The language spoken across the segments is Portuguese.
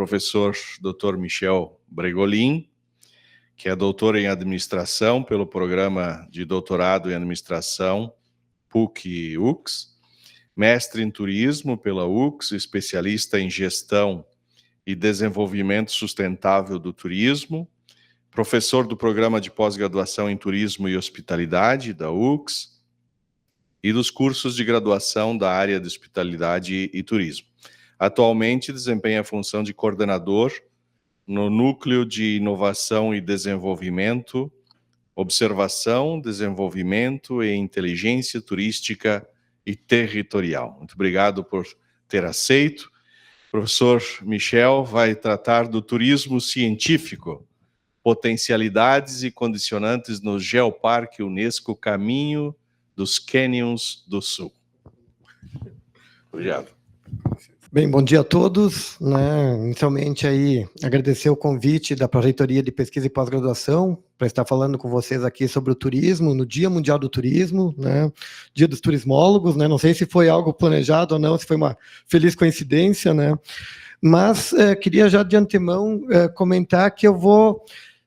professor Dr. Michel Bregolin, que é doutor em administração pelo programa de doutorado em administração PUC-UX, mestre em turismo pela UX, especialista em gestão e desenvolvimento sustentável do turismo, professor do programa de pós-graduação em turismo e hospitalidade da UX e dos cursos de graduação da área de hospitalidade e turismo. Atualmente desempenha a função de coordenador no Núcleo de Inovação e Desenvolvimento, Observação, Desenvolvimento e Inteligência Turística e Territorial. Muito obrigado por ter aceito. O professor Michel vai tratar do turismo científico, potencialidades e condicionantes no Geoparque Unesco Caminho dos Canyons do Sul. Obrigado. Bem, bom dia a todos. Inicialmente, aí, agradecer o convite da Pró-Reitoria de Pesquisa e Pós-Graduação para estar falando com vocês aqui sobre o turismo, no Dia Mundial do Turismo, Dia dos Turismólogos, Não sei se foi algo planejado ou não, se foi uma feliz coincidência, Mas queria já de antemão comentar que eu vou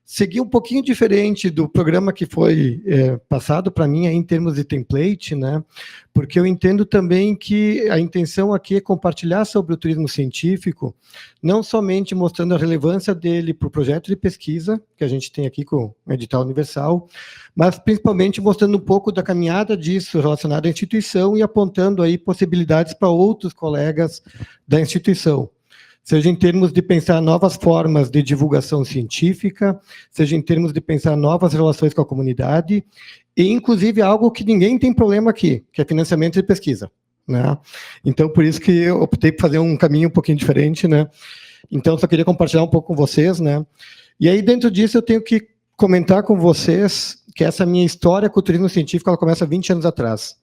seguir um pouquinho diferente do programa que foi passado para mim aí, em termos de template, porque eu entendo também que a intenção aqui é compartilhar sobre o turismo científico, não somente mostrando a relevância dele para o projeto de pesquisa, que a gente tem aqui com o Edital Universal, mas principalmente mostrando um pouco da caminhada disso relacionada à instituição e apontando aí possibilidades para outros colegas da instituição, seja em termos de pensar novas formas de divulgação científica, seja em termos de pensar novas relações com a comunidade, e inclusive algo que ninguém tem problema aqui, que é financiamento de pesquisa. Então, por isso que eu optei por fazer um caminho um pouquinho diferente. Então, só queria compartilhar um pouco com vocês. E aí, dentro disso, eu tenho que comentar com vocês que essa minha história com o turismo científico ela começa 20 anos atrás.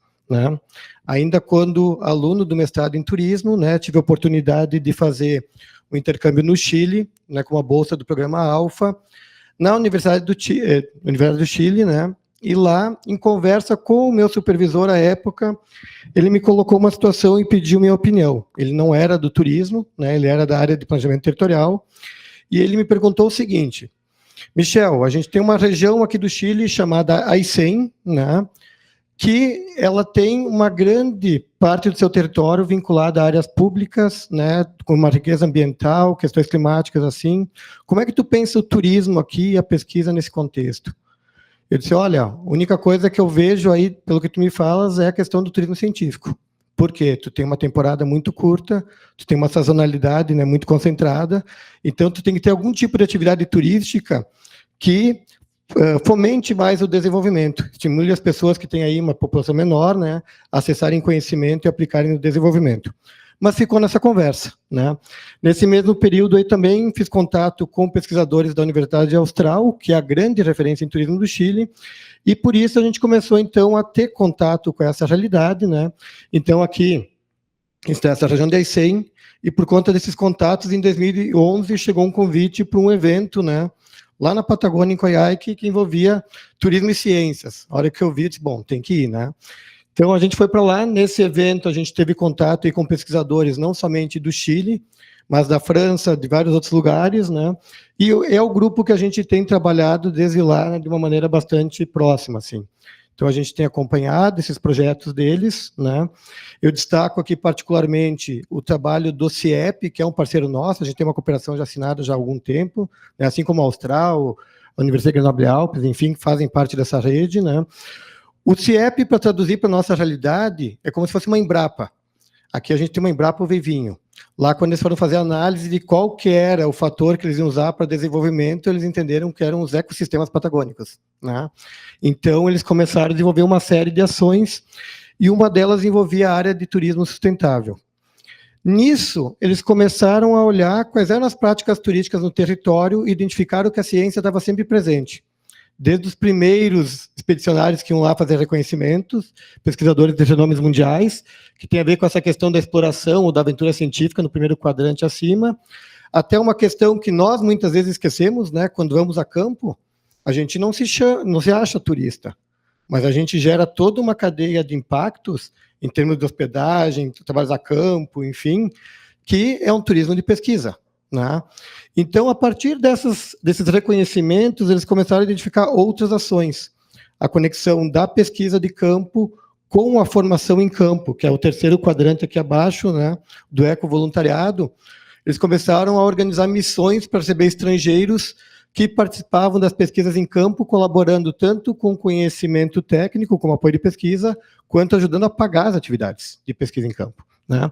Ainda quando aluno do mestrado em turismo, tive a oportunidade de fazer um intercâmbio no Chile, com a bolsa do programa Alfa, na Universidade do Chile, e lá, em conversa com o meu supervisor à época, ele me colocou uma situação e pediu minha opinião. Ele não era do turismo, ele era da área de planejamento territorial, e ele me perguntou o seguinte: Michel, a gente tem uma região aqui do Chile chamada Aysén, que ela tem uma grande parte do seu território vinculada a áreas públicas, com uma riqueza ambiental, questões climáticas, assim. Como é que tu pensa o turismo aqui e a pesquisa nesse contexto? Eu disse, olha, a única coisa que eu vejo aí, pelo que tu me falas, é a questão do turismo científico. Por quê? Tu tem uma temporada muito curta, tu tem uma sazonalidade muito concentrada, então tu tem que ter algum tipo de atividade turística que fomente mais o desenvolvimento, estimule as pessoas que têm aí uma população menor, acessarem conhecimento e aplicarem no desenvolvimento. Mas ficou nessa conversa. Nesse mesmo período, aí também fiz contato com pesquisadores da Universidade Austral, que é a grande referência em turismo do Chile, e por isso a gente começou, então, a ter contato com essa realidade. Então, aqui está essa região de Aysén, e por conta desses contatos, em 2011, chegou um convite para um evento, lá na Patagônia, em Coyhaique, que envolvia turismo e ciências. A hora que eu vi, eu disse, bom, tem que ir, Então, a gente foi para lá. Nesse evento, a gente teve contato aí com pesquisadores, não somente do Chile, mas da França, de vários outros lugares, E é o grupo que a gente tem trabalhado desde lá de uma maneira bastante próxima, assim. Então, a gente tem acompanhado esses projetos deles, Eu destaco aqui particularmente o trabalho do CIEP, que é um parceiro nosso, a gente tem uma cooperação já assinada já há algum tempo, assim como a Austral, a Universidade de Grenoble Alpes, enfim, fazem parte dessa rede, O CIEP, para traduzir para a nossa realidade, é como se fosse uma Embrapa. Aqui a gente tem uma Embrapa Uvevinho. Lá, quando eles foram fazer a análise de qual que era o fator que eles iam usar para desenvolvimento, eles entenderam que eram os ecossistemas patagônicos. Então, eles começaram a desenvolver uma série de ações, e uma delas envolvia a área de turismo sustentável. Nisso, eles começaram a olhar quais eram as práticas turísticas no território e identificaram que a ciência estava sempre presente. Desde os primeiros expedicionários que iam lá fazer reconhecimentos, pesquisadores de renomes mundiais, que tem a ver com essa questão da exploração ou da aventura científica no primeiro quadrante acima, até uma questão que nós muitas vezes esquecemos, quando vamos a campo, a gente não se acha turista, mas a gente gera toda uma cadeia de impactos em termos de hospedagem, trabalhos a campo, enfim, que é um turismo de pesquisa. né? Então, a partir desses reconhecimentos, eles começaram a identificar outras ações. A conexão da pesquisa de campo com a formação em campo, que é o terceiro quadrante aqui abaixo, né, do ecovoluntariado. Eles começaram a organizar missões para receber estrangeiros que participavam das pesquisas em campo, colaborando tanto com conhecimento técnico, como apoio de pesquisa, quanto ajudando a pagar as atividades de pesquisa em campo, né?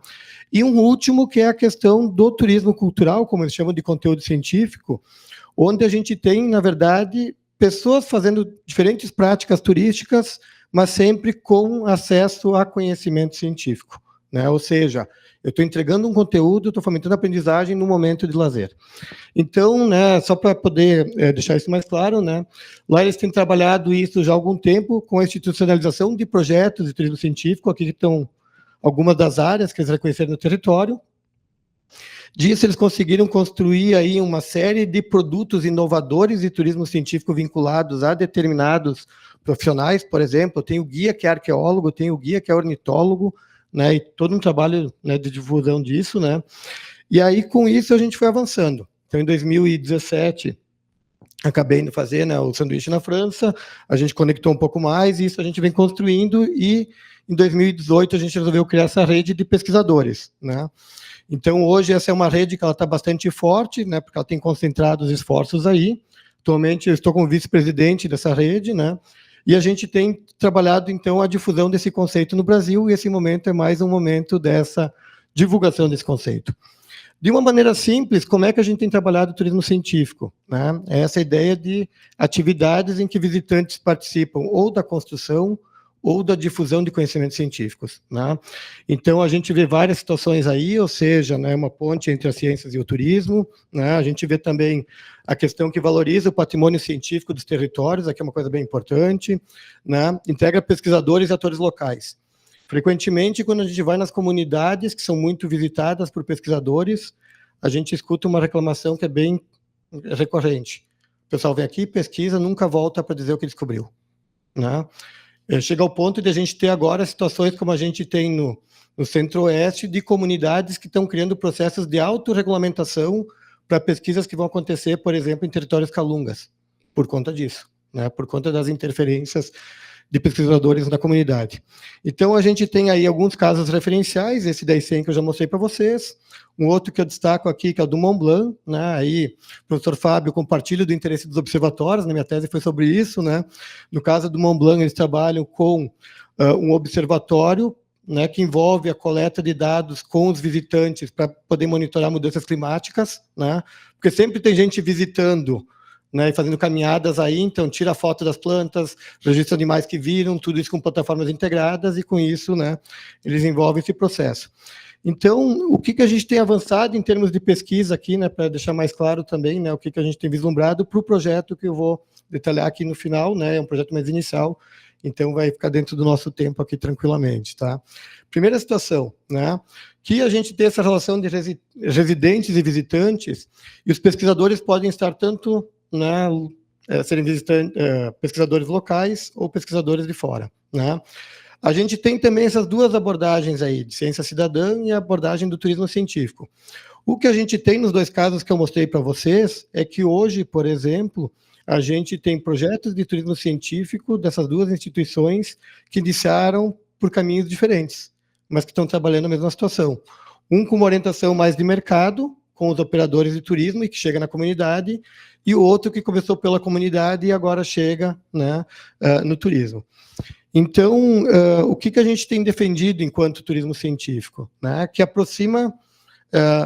E um último, que é a questão do turismo cultural, como eles chamam de conteúdo científico, onde a gente tem, na verdade, pessoas fazendo diferentes práticas turísticas, mas sempre com acesso a conhecimento científico, né? Ou seja, eu estou entregando um conteúdo, estou fomentando a aprendizagem no momento de lazer. Então, né, só para poder deixar isso mais claro, né, lá eles têm trabalhado isso já há algum tempo com a institucionalização de projetos de turismo científico. Aqui estão algumas das áreas que eles reconheceram no território. Disso, eles conseguiram construir aí uma série de produtos inovadores de turismo científico vinculados a determinados profissionais. Por exemplo, tem o guia que é arqueólogo, tem o guia que é ornitólogo, né, e todo um trabalho, né, de difusão disso, né. E aí, com isso, a gente foi avançando. Então, em 2017, acabei indo fazer, né, o sanduíche na França, a gente conectou um pouco mais, e isso a gente vem construindo, e em 2018 a gente resolveu criar essa rede de pesquisadores, né. Então, hoje, essa é uma rede que ela está bastante forte, né, porque ela tem concentrado os esforços aí. Atualmente, eu estou como vice-presidente dessa rede, né, e a gente tem trabalhado, então, a difusão desse conceito no Brasil, e esse momento é mais um momento dessa divulgação desse conceito. De uma maneira simples, como é que a gente tem trabalhado o turismo científico, né? É essa ideia de atividades em que visitantes participam ou da construção ou da difusão de conhecimentos científicos, né? Então, a gente vê várias situações aí, ou seja, né, uma ponte entre as ciências e o turismo, né? A gente vê também a questão que valoriza o patrimônio científico dos territórios, aqui é uma coisa bem importante, né? Integra pesquisadores e atores locais. Frequentemente, quando a gente vai nas comunidades que são muito visitadas por pesquisadores, a gente escuta uma reclamação que é bem recorrente. O pessoal vem aqui, pesquisa, nunca volta para dizer o que descobriu, né? Chega ao ponto de a gente ter agora situações como a gente tem no Centro-Oeste, de comunidades que estão criando processos de autorregulamentação para pesquisas que vão acontecer, por exemplo, em territórios calungas, por conta disso, né? Por conta das interferências de pesquisadores na comunidade. Então, a gente tem aí alguns casos referenciais, esse da ICEM que eu já mostrei para vocês, um outro que eu destaco aqui, que é o do Mont Blanc, né? Aí, o professor Fábio compartilha do interesse dos observatórios, na minha tese foi sobre isso, né? No caso do Mont Blanc, eles trabalham com um observatório, né, que envolve a coleta de dados com os visitantes para poder monitorar mudanças climáticas, né? Porque sempre tem gente visitando, né, e fazendo caminhadas aí, então tira a foto das plantas, registra animais que viram, tudo isso com plataformas integradas, e com isso, né, eles envolvem esse processo. Então, o que a gente tem avançado em termos de pesquisa aqui, né, para deixar mais claro também, né, o que a gente tem vislumbrado para o projeto que eu vou detalhar aqui no final, né, é um projeto mais inicial, então vai ficar dentro do nosso tempo aqui tranquilamente, tá? Primeira situação, né, que a gente tem essa relação de residentes e visitantes, e os pesquisadores podem estar tanto, né, serem pesquisadores locais ou pesquisadores de fora, né? A gente tem também essas duas abordagens aí, de ciência cidadã e a abordagem do turismo científico. O que a gente tem nos dois casos que eu mostrei para vocês é que hoje, por exemplo, a gente tem projetos de turismo científico dessas duas instituições que iniciaram por caminhos diferentes, mas que estão trabalhando a mesma situação. Um com uma orientação mais de mercado, com os operadores de turismo e que chega na comunidade, e o outro que começou pela comunidade e agora chega, né, no turismo. Então, o que a gente tem defendido enquanto turismo científico, né, que aproxima,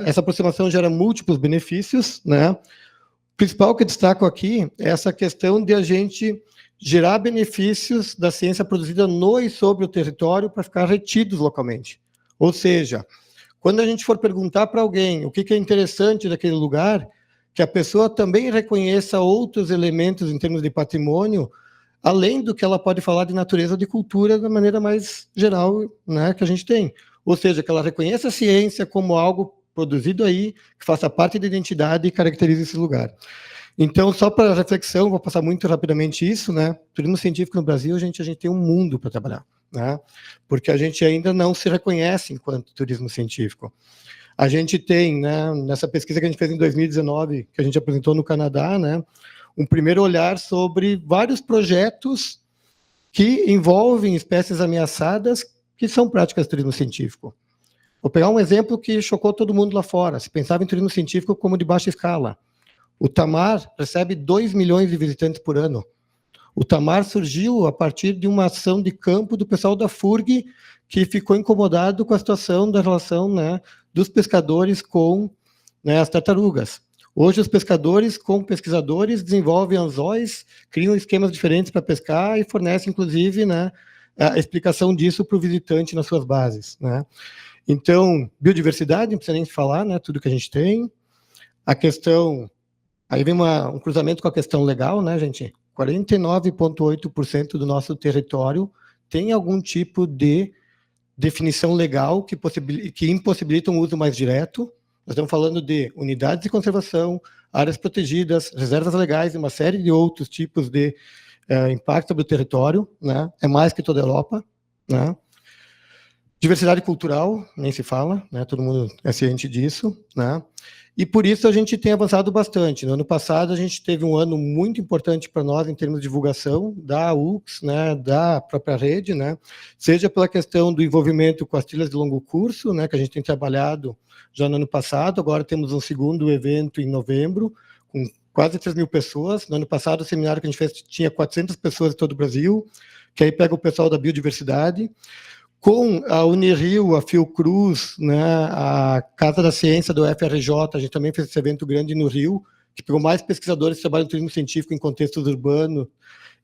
essa aproximação gera múltiplos benefícios, né? O principal que eu destaco aqui é essa questão de a gente gerar benefícios da ciência produzida no e sobre o território para ficar retidos localmente. Ou seja, quando a gente for perguntar para alguém o que é interessante daquele lugar, que a pessoa também reconheça outros elementos em termos de patrimônio, além do que ela pode falar de natureza ou de cultura da maneira mais geral, né, que a gente tem. Ou seja, que ela reconheça a ciência como algo produzido aí, que faça parte da identidade e caracterize esse lugar. Então, só para reflexão, vou passar muito rapidamente isso, né? Turismo científico no Brasil, a gente tem um mundo para trabalhar, né? Porque a gente ainda não se reconhece enquanto turismo científico. A gente tem, né, nessa pesquisa que a gente fez em 2019, que a gente apresentou no Canadá, né, um primeiro olhar sobre vários projetos que envolvem espécies ameaçadas que são práticas de turismo científico. Vou pegar um exemplo que chocou todo mundo lá fora. Se pensava em turismo científico como de baixa escala. O Tamar recebe 2 milhões de visitantes por ano. O Tamar surgiu a partir de uma ação de campo do pessoal da FURG, que ficou incomodado com a situação da relação, né, dos pescadores com, né, as tartarugas. Hoje, os pescadores com pesquisadores desenvolvem anzóis, criam esquemas diferentes para pescar e fornecem, inclusive, né, a explicação disso para o visitante nas suas bases, né. Então, biodiversidade, não precisa nem falar, né, tudo que a gente tem. A questão... Aí vem um cruzamento com a questão legal, né, gente? 49,8% do nosso território tem algum tipo de definição legal que impossibilita um uso mais direto. Nós estamos falando de unidades de conservação, áreas protegidas, reservas legais e uma série de outros tipos de impacto sobre o território, né? É mais que toda a Europa, né? Diversidade cultural, nem se fala, né? Todo mundo é ciente disso, né? E por isso a gente tem avançado bastante. No ano passado a gente teve um ano muito importante para nós em termos de divulgação da UX, né, da própria rede, né, seja pela questão do envolvimento com as trilhas de longo curso, né, que a gente tem trabalhado já no ano passado. Agora temos um segundo evento em novembro, com quase 3 mil pessoas. No ano passado o seminário que a gente fez tinha 400 pessoas em todo o Brasil, que aí pega o pessoal da biodiversidade. Com a Unirio, a Fiocruz, né, a Casa da Ciência do FRJ, a gente também fez esse evento grande no Rio, que pegou mais pesquisadores que trabalham em turismo científico em contextos urbanos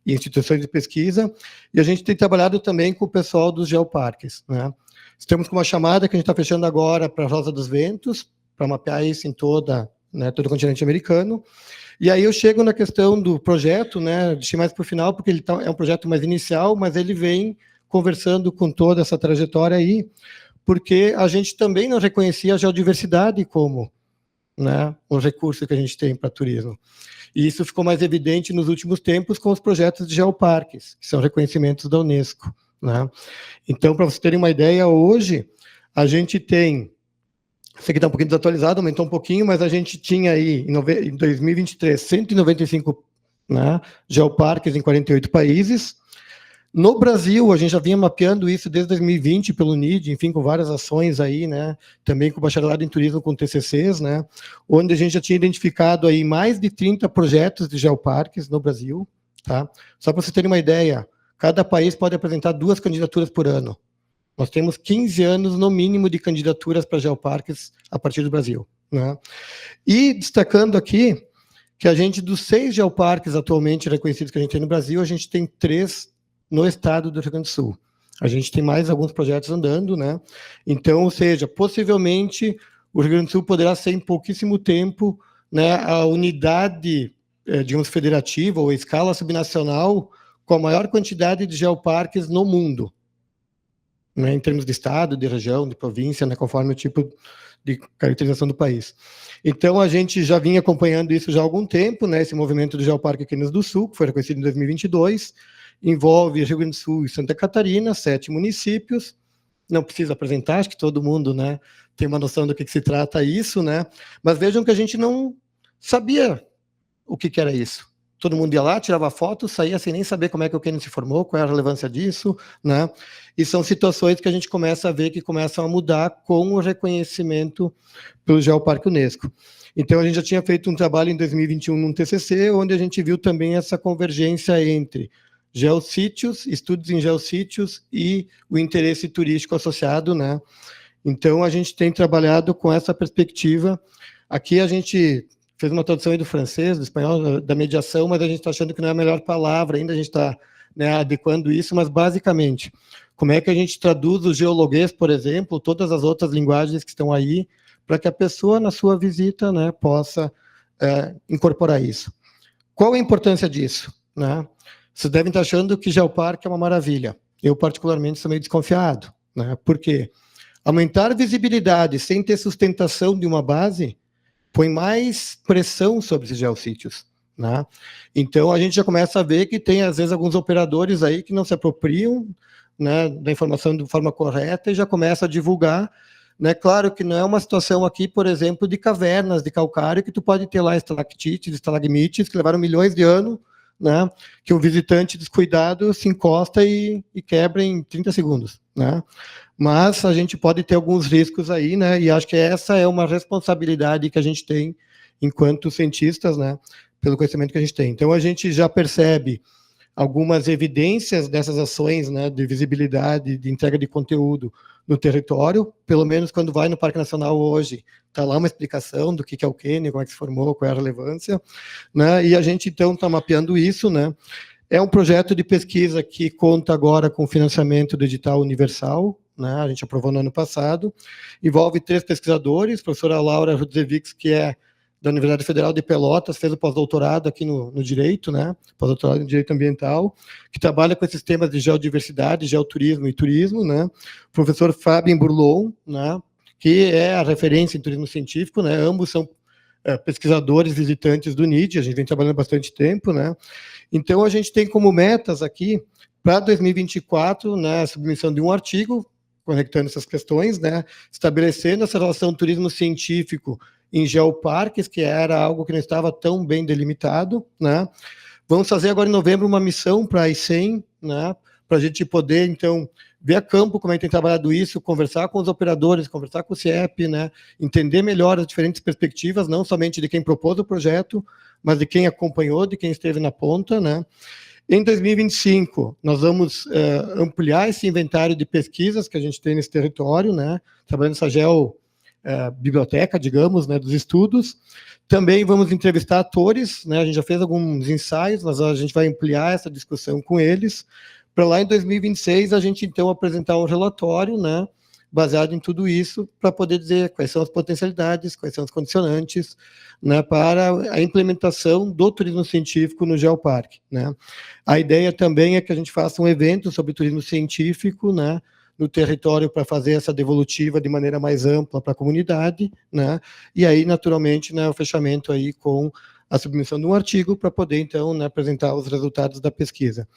e instituições de pesquisa, e a gente tem trabalhado também com o pessoal dos geoparques, né. Estamos com uma chamada que a gente está fechando agora para a Rosa dos Ventos, para mapear isso em todo o continente americano. E aí eu chego na questão do projeto, né, deixei mais para o final, porque ele é um projeto mais inicial, mas ele vem conversando com toda essa trajetória aí, porque a gente também não reconhecia a geodiversidade como, né, um recurso que a gente tem para turismo. E isso ficou mais evidente nos últimos tempos com os projetos de geoparques, que são reconhecimentos da Unesco, né? Então, para vocês terem uma ideia, hoje a gente tem, isso aqui está um pouquinho desatualizado, aumentou um pouquinho, mas a gente tinha aí, em 2023, 195, né, geoparques em 48 países. No Brasil, a gente já vinha mapeando isso desde 2020 pelo NID, enfim, com várias ações aí, né, também com o bacharelado em turismo com TCCs, né, onde a gente já tinha identificado aí mais de 30 projetos de geoparques no Brasil, tá? Só para vocês terem uma ideia, cada país pode apresentar 2 candidaturas por ano. Nós temos 15 anos, no mínimo, de candidaturas para geoparques a partir do Brasil, né? E destacando aqui que a gente, dos 6 geoparques atualmente reconhecidos que a gente tem no Brasil, a gente tem 3 no estado do Rio Grande do Sul. A gente tem mais alguns projetos andando, né? Então, ou seja, possivelmente o Rio Grande do Sul poderá ser em pouquíssimo tempo, né, a unidade, digamos, federativa ou escala subnacional com a maior quantidade de geoparques no mundo, né, em termos de estado, de região, de província, né, conforme o tipo de caracterização do país. Então, a gente já vinha acompanhando isso já há algum tempo, né, esse movimento do Geoparque aqui do Sul, que foi reconhecido em 2022, envolve Rio Grande do Sul e Santa Catarina, 7 municípios. Não precisa apresentar, acho que todo mundo, né, tem uma noção do que se trata isso, né? Mas vejam que a gente não sabia o que era isso. Todo mundo ia lá, tirava foto, saía sem nem saber como é que o Kenny se formou, qual é a relevância disso, né? E são situações que a gente começa a ver que começam a mudar com o reconhecimento pelo Geoparque Unesco. Então, a gente já tinha feito um trabalho em 2021 num TCC, onde a gente viu também essa convergência entre geossítios, estudos em geossítios e o interesse turístico associado, né? Então, a gente tem trabalhado com essa perspectiva. Aqui a gente fez uma tradução aí do francês, do espanhol, da mediação, mas a gente está achando que não é a melhor palavra, ainda a gente está, né, adequando isso, mas basicamente, como é que a gente traduz o geologuês, por exemplo, todas as outras linguagens que estão aí, para que a pessoa, na sua visita, né, possa incorporar isso. Qual a importância disso, né? Vocês devem estar achando que geoparque é uma maravilha. Eu, particularmente, sou meio desconfiado, né? Por quê? Aumentar a visibilidade sem ter sustentação de uma base põe mais pressão sobre esses geossítios, né? Então, a gente já começa a ver que tem, às vezes, alguns operadores aí que não se apropriam, né, da informação de forma correta e já começa a divulgar, né? Claro que não é uma situação aqui, por exemplo, de cavernas de calcário, que tu pode ter lá estalactites, estalagmites, que levaram milhões de anos, né? Que um visitante descuidado se encosta e quebra em 30 segundos, né? Mas a gente pode ter alguns riscos aí, né? E acho que essa é uma responsabilidade que a gente tem enquanto cientistas, né? Pelo conhecimento que a gente tem. Então, a gente já percebe algumas evidências dessas ações, né, de visibilidade, de entrega de conteúdo no território, pelo menos quando vai no Parque Nacional hoje, está lá uma explicação do que é o Quênia, como é que se formou, qual é a relevância, né, e a gente, então, está mapeando isso, né. É um projeto de pesquisa que conta agora com financiamento do edital universal, né, a gente aprovou no ano passado, envolve 3 pesquisadores, a professora Laura Rudzevics, que é da Universidade Federal de Pelotas, fez o pós-doutorado aqui no Direito, né, pós-doutorado em Direito Ambiental, que trabalha com esses temas de geodiversidade, geoturismo e turismo, né, o professor Fábio Burlon, né, que é a referência em turismo científico, né, ambos são pesquisadores visitantes do NID, a gente vem trabalhando bastante tempo, né, então a gente tem como metas aqui, para 2024, né, a submissão de um artigo, conectando essas questões, né, estabelecendo essa relação turismo científico em geoparques, que era algo que não estava tão bem delimitado, né? Vamos fazer agora em novembro uma missão para a ICEM, né? Para a gente poder, então, ver a campo como é que tem trabalhado isso, conversar com os operadores, conversar com o CIEP, né? Entender melhor as diferentes perspectivas, não somente de quem propôs o projeto, mas de quem acompanhou, de quem esteve na ponta, né? Em 2025, nós vamos ampliar esse inventário de pesquisas que a gente tem nesse território, né? Trabalhando nessa biblioteca, digamos, né, dos estudos. Também vamos entrevistar atores, né, a gente já fez alguns ensaios, mas a gente vai ampliar essa discussão com eles, para lá em 2026 a gente, então, apresentar um relatório, né, baseado em tudo isso, para poder dizer quais são as potencialidades, quais são os condicionantes, né, para a implementação do turismo científico no Geoparque, né. A ideia também é que a gente faça um evento sobre turismo científico, né, no território para fazer essa devolutiva de maneira mais ampla para a comunidade, né? E aí, naturalmente, né, o fechamento aí com a submissão de um artigo para poder, então, né, apresentar os resultados da pesquisa.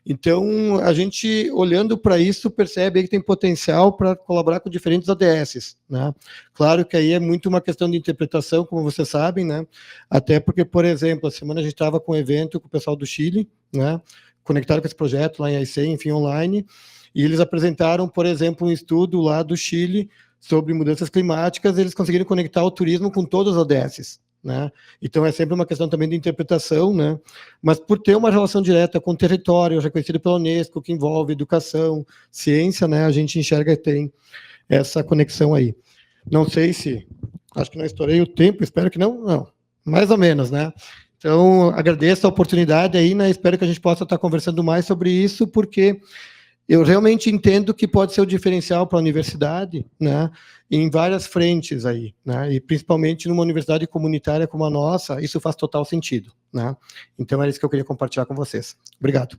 Então, a gente, olhando para isso, percebe que tem potencial para colaborar com diferentes ODS, né? Claro que aí é muito uma questão de interpretação, como vocês sabem, né? Até porque, por exemplo, a semana a gente estava com um evento com o pessoal do Chile, né? Conectado com esse projeto lá em ICEM, enfim, online, e eles apresentaram, por exemplo, um estudo lá do Chile sobre mudanças climáticas, eles conseguiram conectar o turismo com todas as ODS, né? Então é sempre uma questão também de interpretação, né? Mas por ter uma relação direta com o território, reconhecido pela Unesco, que envolve educação, ciência, né? A gente enxerga que tem essa conexão aí. Não sei se... Acho que não estourei o tempo, espero que não. Não, mais ou menos, né? Então, agradeço a oportunidade aí, né? Espero que a gente possa estar conversando mais sobre isso, porque eu realmente entendo que pode ser o diferencial para a universidade, né, em várias frentes aí, né, e principalmente numa universidade comunitária como a nossa, isso faz total sentido, né. Então, é isso que eu queria compartilhar com vocês. Obrigado.